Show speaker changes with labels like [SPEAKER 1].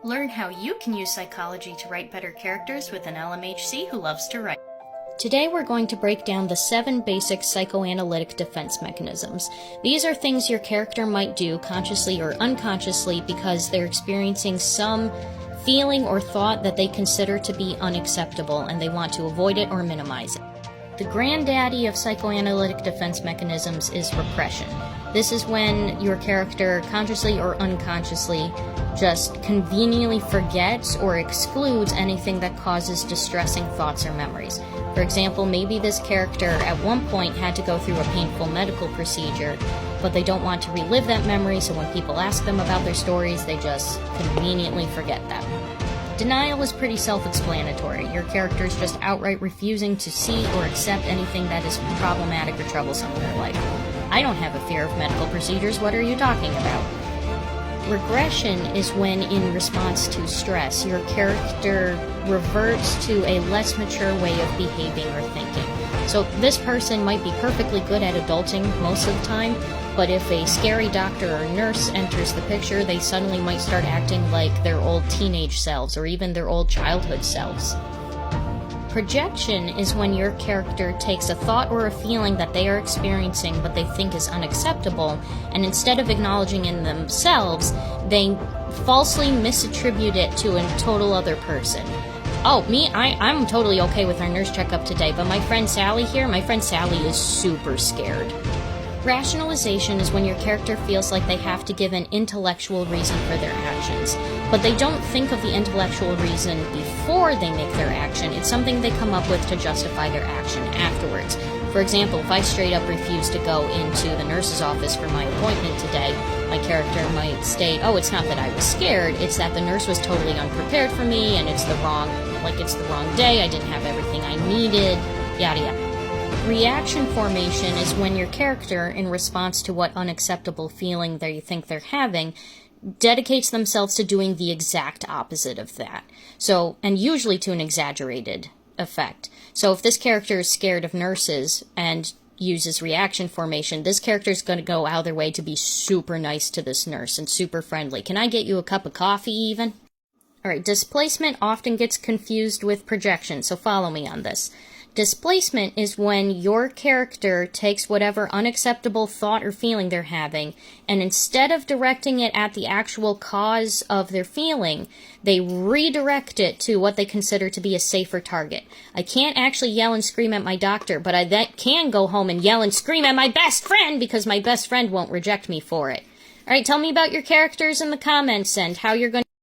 [SPEAKER 1] Learn how you can use psychology to write better characters with an LMHC who loves to write. Today we're going to break down the 7 basic psychoanalytic defense mechanisms. These are things your character might do consciously or unconsciously because they're experiencing some feeling or thought that they consider to be unacceptable and they want to avoid it or minimize it. The granddaddy of psychoanalytic defense mechanisms is repression. This is when your character, consciously or unconsciously, just conveniently forgets or excludes anything that causes distressing thoughts or memories. For example, maybe this character at one point had to go through a painful medical procedure, but they don't want to relive that memory, so when people ask them about their stories, they just conveniently forget that. Denial is pretty self-explanatory. Your character is just outright refusing to see or accept anything that is problematic or troublesome in their life. I don't have a fear of medical procedures. What are you talking about? Regression is when, in response to stress, your character reverts to a less mature way of behaving or thinking. So this person might be perfectly good at adulting most of the time, but if a scary doctor or nurse enters the picture, they suddenly might start acting like their old teenage selves or even their old childhood selves. Projection is when your character takes a thought or a feeling that they are experiencing but they think is unacceptable, and instead of acknowledging in themselves, they falsely misattribute it to a total other person. Oh, I'm totally okay with our nurse checkup today, but my friend Sally is super scared. Rationalization is when your character feels like they have to give an intellectual reason for their actions, but they don't think of the intellectual reason before they make their action. It's something they come up with to justify their action afterwards. For example, if I straight up refuse to go into the nurse's office for my appointment today, my character might state, oh, it's not that I was scared, it's that the nurse was totally unprepared for me, and it's the wrong day, I didn't have everything I needed, yada yada. Reaction formation is when your character, in response to what unacceptable feeling they think they're having, dedicates themselves to doing the exact opposite of that. So, and usually to an exaggerated effect. So if this character is scared of nurses and uses reaction formation, this character is going to go out of their way to be super nice to this nurse and super friendly. Can I get you a cup of coffee even? Alright, displacement often gets confused with projection, so follow me on this. Displacement is when your character takes whatever unacceptable thought or feeling they're having, and instead of directing it at the actual cause of their feeling, they redirect it to what they consider to be a safer target. I can't actually yell and scream at my doctor, but I can go home and yell and scream at my best friend because my best friend won't reject me for it. Alright, tell me about your characters in the comments and how you're going